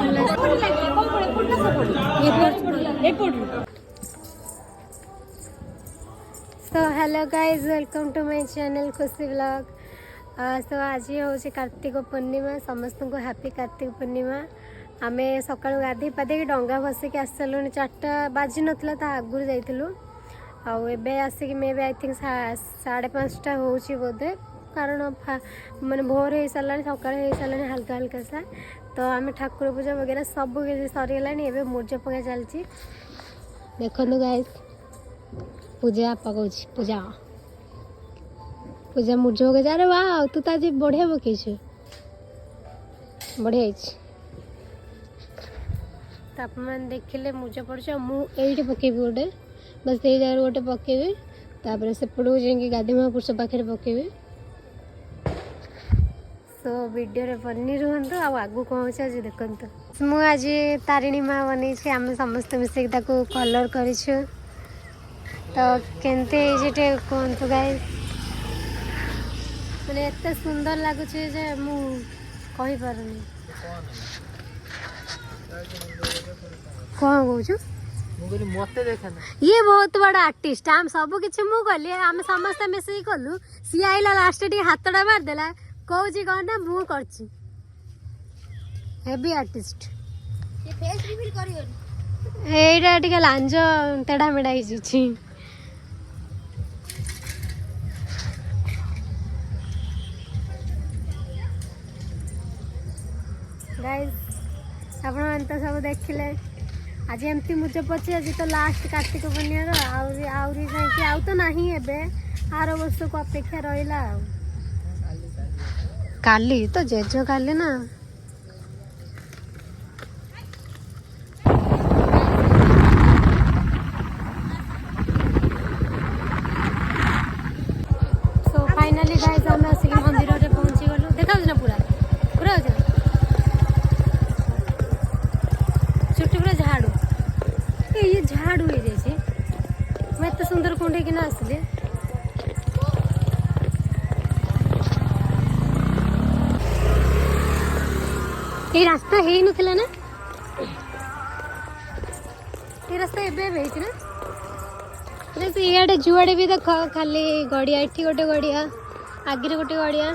So hello guys welcome to my channel Khushi vlog. So आज हूँ कार्तिक पूर्णिमा समस्त को हैप्पी कार्तिक पूर्णिमा। आम सका गाधे पाधे डंगा भसिक आस सारूँ 4टा बाजी नाला ता आगुरी जाइलु आवे आसिक मे भी आई थिंक 5:30 हो बोधे कारण माने भोर हो सारा सका सारा हल्का हल्का सा तो आम ठाकुर पूजा वगैरह सब सरीगला एवं मूर्ज पका चलती देखो गाइस पूजा पकाऊँ पूजा पूजा मूर्ज पक अरे वाह तू तो आज बढ़िया पकईच बढ़िया तो आप देखिले मूर्ज पड़े मुझे पकेबी गोटे बस ये जगह गोटे पकेबी तापर सेपटू जाकि गाधी महापुरुष पाखे पकेबी। सो वीडियो रे बनी रुहतु आगू कौन होचे आज देखंतु मु आज तारिणी माँ बनी आम समस्त मिसेक कलर करिछु तो केनते जेटे कहतु गाइस माने एते सुंदर लगुच जे मु कहि पारुनी कौन कहूँ मते देखना ये बहुत बड़ा आर्टिस्ट आम सब किसी मु कली आम समस्त मिसिक कलु सी आइला लास्ट टी हाथटा मारदेला कौच कौन ना मु करची हेवी आर्टिस्ट ये फेस रिवील करियोनी एटा टिके लांज तेढ़ा मेढ़ा ही छी गाइस आपण मन तो सब देखिले आज एमती मुझे पचे आज तो लास्ट कार्तिक पूर्णिमा आउरी जाकि आउ तो नहीं एबे आर वर्ष को अपेक्षा रहिला काली तो जेज काली ना सो फाइनली गाइस हम आसिक मंदिर रे पहुंची गलु देखा ना पूरा पूरा हो छुट्टी पूरा झाड़ू ये झाड़ू हो जाए मैं एत सुंदर कुंडे कि आसली ये रास्ता है ही नथिला ना ये रास्ता एबे ना जैसे इे जुआड़े भी देख खाली गड़िया एठी गोटे गड़िया आगे गोटे गड़िया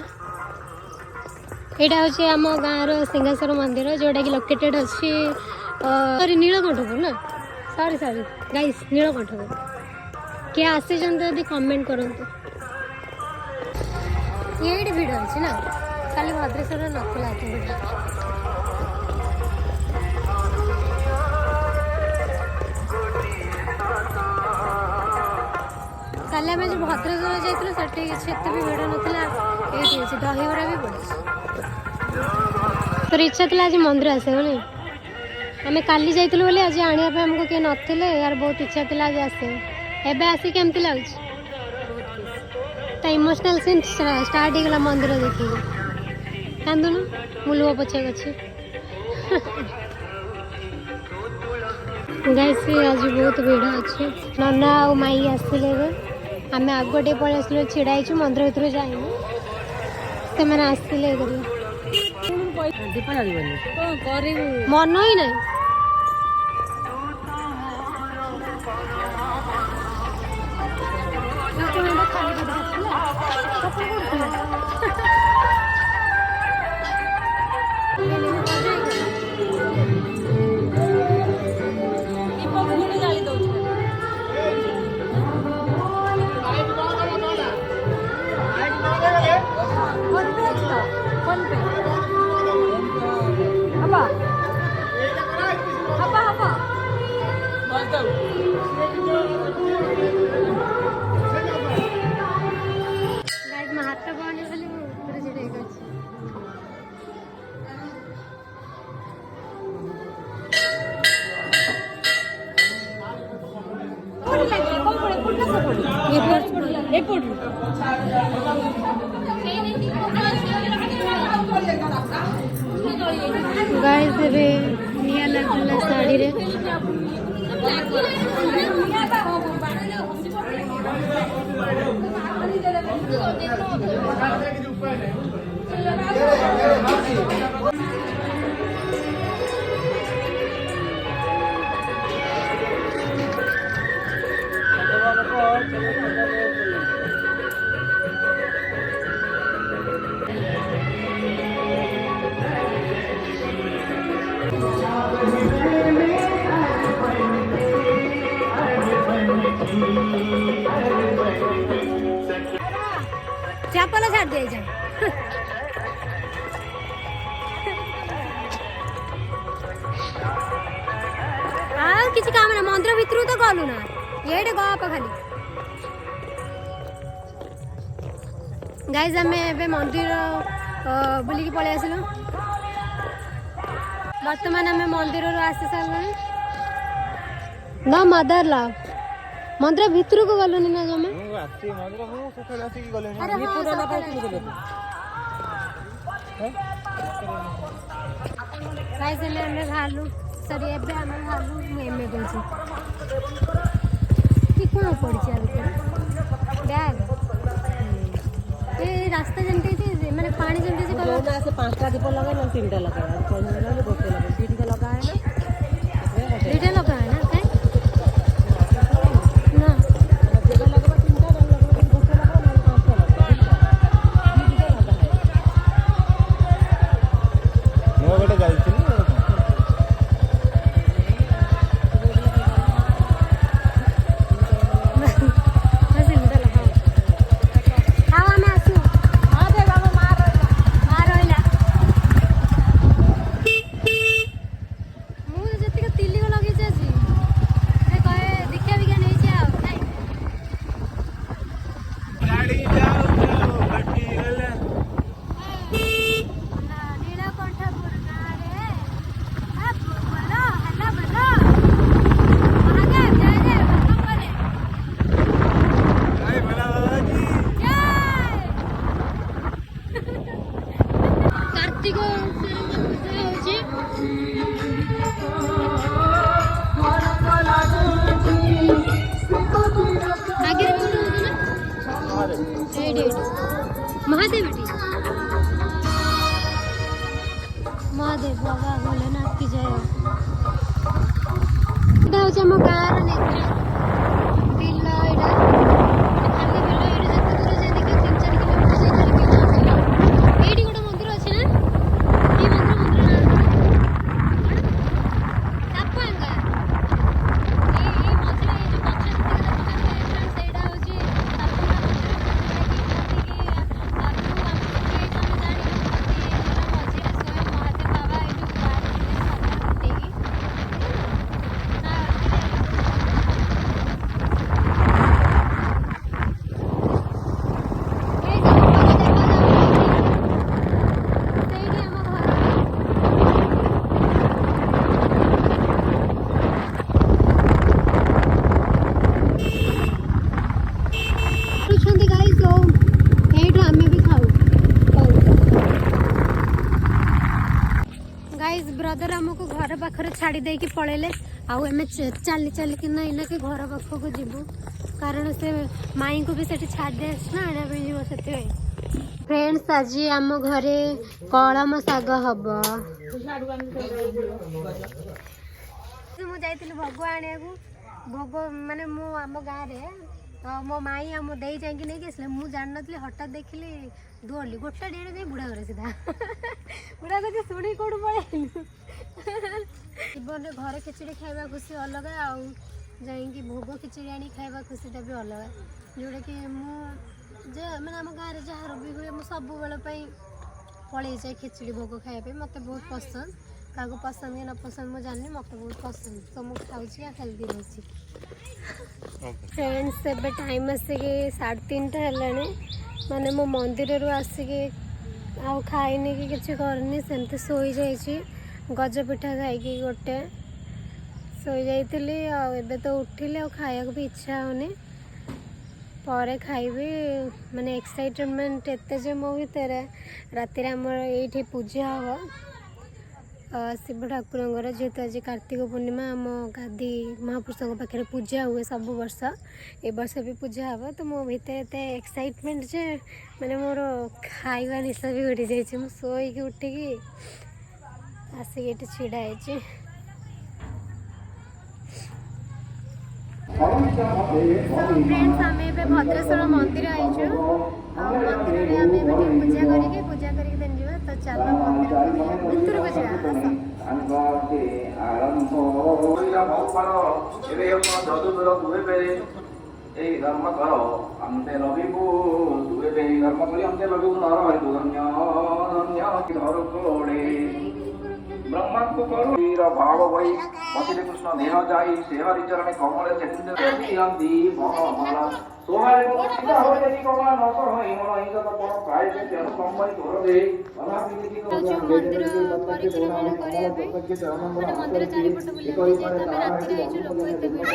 यहाँ हूँ आम गाँव सिंहेश्वर मंदिर जोटा कि लोकेटेड अच्छी सॉरी नीलकंठपुर ना सॉरी सॉरी गाइस नीलकंठपुर किए आसी जदि कमेंट करंतु ये भिड़ अच्छी ना खाली भद्रेश्वर नाला काली आम जो भद्रेश्वर जाइलु से किसी भी भिड़ नाला ये दहीबरा भी पड़े तोर इच्छा थी आज मंदिर आसे नहीं आम काली जाइलु बोली आज आने आमको किए नथिले यार बहुत इच्छा थी आज आसे एबे आसी केमती लगुच इमोशनल सीन स्टार्ट होगा मंदिर देखिए कांदुनु मुलुआ पछे अच्छी गाइस आज बहुत भीड़ अच्छे नना आ माई आसिले आम आगे पलि आसलु छिड़ाई मंदिर भर जाइनु से मैंने आसिले मन ही ना गाइस रे निया लागला साड़ी रे କିଛି କାମ ନା ମନ୍ଦିର ଭିତରକୁ ତ ଗଲୁ ନା ଏଇଠି ଗପ ଖାଲି ଗାଇଜ ଆମେ ଏବେ ମନ୍ଦିର ବୁଲିକି ପଳେଇ ଆସିଲୁ ବର୍ତ୍ତମାନ ଆମେ ମନ୍ଦିରରୁ ଆସି ସାରିଲୁଣି ନା ମଦର ଲଭ ମନ୍ଦିର ଭିତରକୁ ଗଲୁନି ନା ଜମା ଗାଇଜ ହେଲେ ଆମେ ବାହାରିଲୁ ସରି ଏବେ ଆମେ ବାହାରିଲୁ ମୁଁ ଏମଏ କହୁଛି କି କ'ଣ ପଡ଼ିଛି ଆ ଭିତରେ ବ୍ୟାଗ ଏ ରାସ୍ତା ଯେମିତି ହେଇଛି ମାନେ ପାଣି ଯେମିତି ହେଇଛି କହିଲ ସେ 5ଟା ଦୀପ ଲଗାଏ ନା 3ଟା ଲଗାଏ ଗୋଟେ ଲଗାଏ 2ଟା ଲଗାଏ ନା 2ଟା ଲଗା है ना କାଇଁ ନା ମୁଁ ଗୋଟେ ଯାଇଥିଲି महादेव महादेव बाबा भोलेनाथ की जय এটা হচ্ছে আমার গাঁর নেত্রী বিল এটা খালি বিল এটা যেতে দূরে যাই দেখি 3-4 কিলোমিটার যাই খালি বিল এইটি গোটে মন্দির আছে না এই মন্দির তাপাঙ্গা এই মন্দির এই যে পଛ ସେଇଟା ହଉଛି ब्रदर आमको घर पाखे छाड़ी देकी पलैले आम चली चली कि इनाके घर पाखक जीवु कारण से माई को भी सेठी छाड़ी ना आना से फ्रेंड्स आज आम घरे कलम शाग हम मुझे भोग आने भोग माने मु आम गाँव मो माई आम दे जाइए नहीं आसले मुझे जान नी हठात देखिली दौड़ली गोटा डेढ़ जाए बुढ़ा घर सीधा बुढ़ा कहे शुणी कौट पलू जीवन में घरे खिचड़ी खाइबा खुशी अलग आउ जाइए भोग खिचड़ी आनी खाइबा खुशीटा भी अलग जोटा कि मुझे मैंने आम गाँव में जहाँ भी हुए मुझे सब बेल पलि जाए खिचड़ी भोग खाइबा मत बहुत पसंद क्या पसंद कि ना पसंद मुझे जानी मत बहुत पसंद तो मुझे खाऊँ हेल्दी रही फ्रेंड्स एबे टाइम आसिक 3:30 है माने मो मंदिर आसिकी आउ खाइनी कि किसी करनी सेमती सोई जाइए गजपिठा खाई गोटे सोई जाइली आबे तो उठिले आ खाया भी इच्छा होनी पर खाइबी माने एक्साइटमेंट एते जे मो भीतर राति आमर ये पूजा हम शिव ठाकुर जेहेतु आज कार्तिक पूर्णिमा आम गादी महापुरुषों पाखे पूजा हुए सब वर्ष ए वर्ष भी पूजा हम तो मो भीतर एत एक्साइटमेंट जे माने मोर खाइबा निशा भी उठी जाइए मु सोईकी उठिकी आसिक ये छिड़ा है फ्रेंड्स आम ए भद्रेश्वर मंदिर आईचु मंदिर में आम पूजा करके देन जीवा तो चलो मंदिर भितर को जा ब्रह्मा को करो भक्तिर भाव वही पतिरे कृष्ण देह जाई से हरि चरण कमल चंद्र दियंती मनोमला सोहाय सिंह हो यदि कमला नस होई मन इंगत पण प्राय से जन संबई तोर दे अनापि की मंदिर परिक्रमा କରିବା ପାଇଁ ଗୋଟେ ମନ୍ଦିର ଚାରିପଟ ବୁଲିବାକୁ ଯେହେତୁ ଆମେ ରାତିରେ ହେଇଛୁ ଲୋକ ଏତେ ଭିଡ଼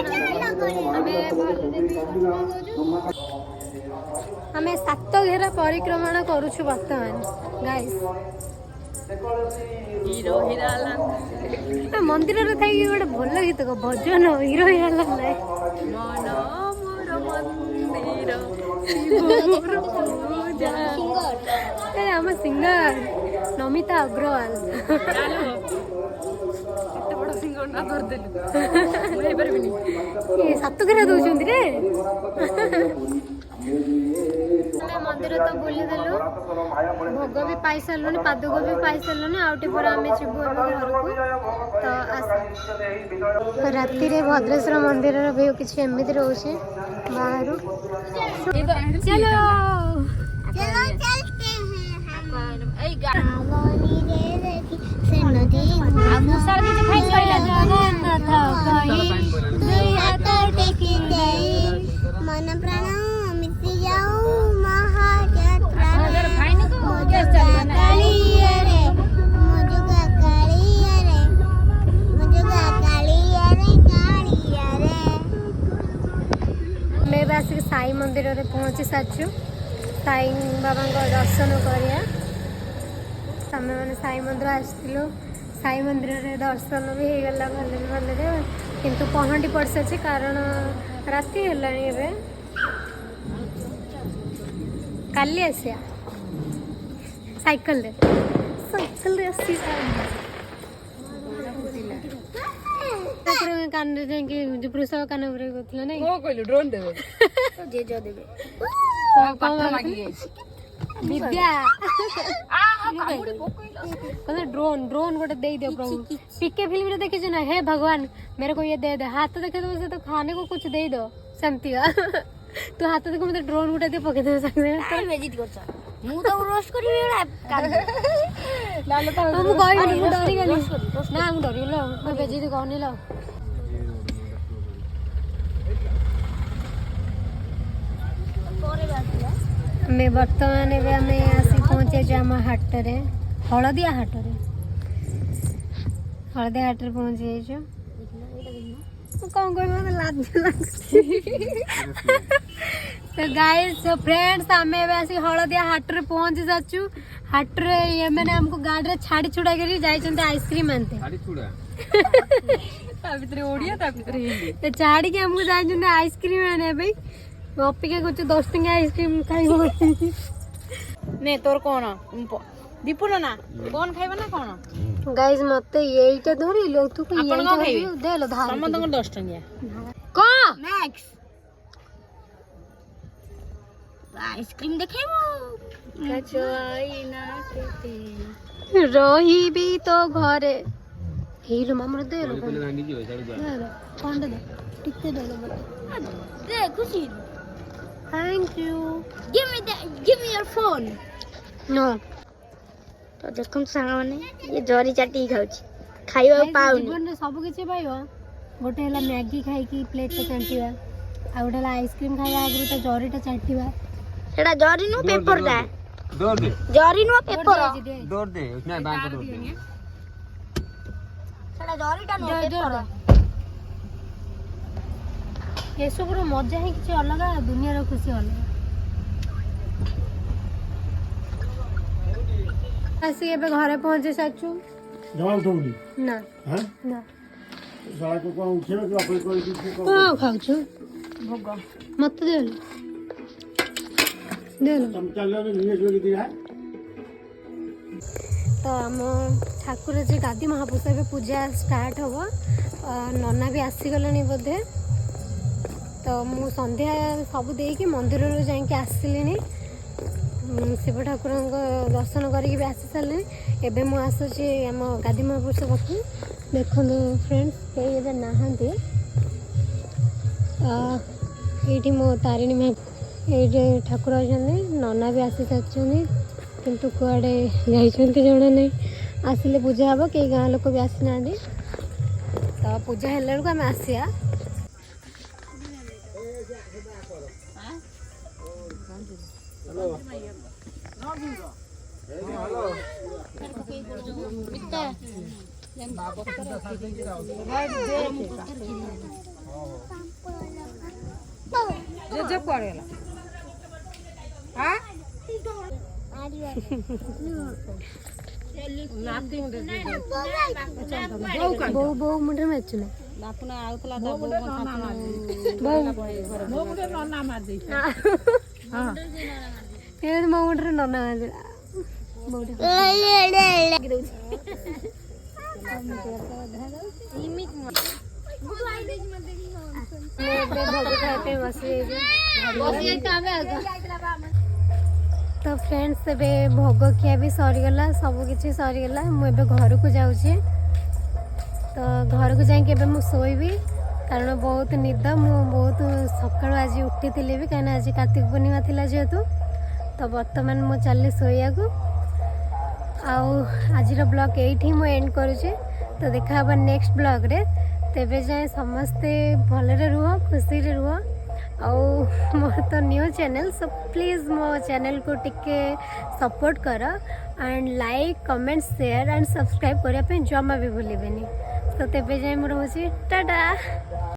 ଆମେ 7 ଘେରା ପରିକ୍ରମଣ କରୁଛୁ ବର୍ତ୍ତମାନ ଗାଇସ୍। ହିରୋ ହିରାଲା ମନ୍ଦିରରେ ଥାଇକି ଗୋଟେ ଭଲ ଗୀତ ଭଜନ ହିରୋ ହିରାଲା ନାହିଁ ମନ ମୋର ମନ୍ଦିର ଶିବର ପୂଜା ଏ ଆମ ସିଙ୍ଗର ନମିତା ଅଗ୍ରୱାଲ ଏତେ ବଡ଼ ସିଙ୍ଗର ନା ଧରିଦେଲୁ ମୁଁ ହେଇପାରିବିନି। ଏ 7 ଘେରା ଦଉଛନ୍ତି ରେ। ମନ୍ଦିର ତ ବୁଲିଦେଲୁ, ଭୋଗ ବି ପାଇସାରିଲୁଣି, ପାଦୁକ ବି ପାଇସାରିଲୁଣି, ଆଉ ଟିକେ ପରେ ଆମେ ଯିବୁ ଏବେ ଘରକୁ। ତ ରାତିରେ ଭଦ୍ରେଶ୍ୱର ମନ୍ଦିରର ଭିଉ କିଛି ଏମିତି ରହୁଛି ବାହାରୁ। ଚାଲ मन प्राण मिशि जाऊ महायात्रा कालियारे मुजुगा कालियारे मुजुगा कालियारे कालियारे। ଆମେ ଏବେ ଆସିକି ସାଇ ମନ୍ଦିରରେ ପହଞ୍ଚି ସାରିଛୁ। ସାଇ ବାବାଙ୍କ ଦର୍ଶନ କରିବା। ଆମେମାନେ ସାଇ ମନ୍ଦିର ଆସିଥିଲୁ, ସାଇ ମନ୍ଦିରରେ ଦର୍ଶନ ବି ହେଇଗଲା ଭଲରେ କିନ୍ତୁ ପହଣ୍ଡି ପଡ଼ିସାରିଛି କାରଣ ରାତି ହେଲାଣି। ଏବେ କାଲି ଆସିବା ସାଇକେଲରେ ଆସି କାନରେ ଯାଇକି ବୃଷଭ କାନ ଉପରେ କହୁଥିଲା ନାଇଁ କଣ କହିଲୁ ଡ୍ରୋନ୍ ଦେବେ जेजो देबे विद्या ड्रोन गोटे दे दियो प्रभु। पीके फिल्म रे देखी ना, हे भगवान मेरे को ये दे दे, हाथ देखे तो मुझे तो खाने को कुछ दे दो सेमती तू हाथ देखो मुझे ड्रोन गुटा दे पके दे सकते काई बेजित करछ मु तो रोस्ट करी एड़ा कान लालो तो हम कोई नहीं डरी गली ना हम डरी लो मैं बेजित कहनी लो। ଆମେ ବର୍ତ୍ତମାନ ଏବେ ଆମେ ଆସି ପହଞ୍ଚିଛୁ ଆମ ହାଟରେ, ହଳଦିଆ ହାଟରେ ପହଞ୍ଚି ଯାଇଛୁ। କଣ କହିବ ମତେ ଲାଜ ଲାଗୁଛି। ତ ଗାଇସ୍ ଫ୍ରେଣ୍ଡସ୍ ଆମେ ଏବେ ଆସି ହଳଦିଆ ହାଟରେ ପହଞ୍ଚି ସାରିଛୁ। ହାଟରେ ଏମାନେ ଆମକୁ ଗାଡ଼ିରେ ଛାଡ଼ି ଛୁଡ଼ା କରି ଯାଇଛନ୍ତି ଆଇସ୍କ୍ରିମ୍ ଆଣିତେ। ତା ଭିତରେ ଓଡ଼ିଆ ତା ଭିତରେ ହିନ୍ଦୀ ଛାଡ଼ିକି ଆମକୁ ଯାଇଛନ୍ତି ଆଇସ୍କ୍ରିମ୍ ଆଣିବା ପାଇଁ। ଅପେକ୍ଷା କରୁଛୁ 10 ଟଙ୍କା ଆଇସ୍କ୍ରିମ୍ ଖାଇବ। ନେ ତୋର କଣ ଦୀପୁନ ନା କଣ ଖାଇବ ନା କଣ ଗାଇସ୍ ମତେ ଏଇଟା ଧରିଲୁ ତୁ ଆପଣ କଣ ଖାଇବେ? ଦେଲ ଧାର ସମସ୍ତଙ୍କର 10 ଟଙ୍କିଆ କଣ मैक्स आइसक्रीम देखेबो ରହିବି ତ ଘରେ ହେଇଲୋ ମାମର ଦେଲ କଣ ଦେ ଟିକେ ଦେଲ ମତେ दे खुशी thank you give me your phone no. तो देखम सांग माने ये जरी चाटी खाउची खाइबा पाउनी जीवन में सब किछि पाइब। गोटे हला मैगी खाइकी प्लेट रे चाटिबा, आ गोटे हला आइसक्रीम खाइबा आगु तो जरीटा चाटिबा। सेडा जरी नो पेपर दा दौड़ दे जरी नो पेपर दौड़ दे उसने बैंक दौड़ दे सेडा जरीटा नो पेपर ये सब मजा ही किछि अलग, दुनिया रो खुशी अलग। आसी एबे घरे पहुंचे साचू जवान थोड़ी ना हैं ना साला को कौन उठेबे कि अपन कोई कुछ को कौन खाउछु भोग मत देल हम चल रहे लिए जो दिया तो आम ठाकुर जी गादी महापुरुष पूजा स्टार्ट हम नना भी आसीगले बोधे। तो मु संध्या सब देकी मंदिर जाके आसली शिव ठाकुर दर्शन करके भी आसी सारे। एबे मु आसुची आम गादी महापुरुष पाखे देखो फ्रेंड्स ये नहांती ये मो तारिणी माँ ये ठाकुर अच्छा नना भी आसी सारी किंतु कुआड़े जाना नहीं आसिले पूजा हम कई गाँ लोक भी आसी ना तो पूजा हेल्ला बेलू आम आसिया जे पड़ेला हां बो बो मुंडे में चुने बापुना आउतला त बो नना मार दे मो मुंडे नना मार दे हां ये मो मुंडे नना मार दे बोडे तो फ्रेंड्स एबे भोग खिया भी सरीगला सब किसी सरीगला मुझे घर को जाऊँगी तो घर को जाकि मुझे शोबी कारण बहुत निद मु बहुत सका आज उठी थी भी कहीं आज कार्तिक पूर्णिमा थी जेहेतु तो बर्तमान मु चली शोया को आज ब्लॉग यही मुझे एंड करुचे तो देखा नेक्स्ट ब्लॉग रे तेबे जाए समस्ते भलरे रुह खुशी रुह आउ मोर तो न्यू चैनल सो प्लीज़ मो चैनल को टिके सपोर्ट कर and like comment share and subscribe करने जमा भी भूलें तो तेबे जाए मोर हूँ टाटा।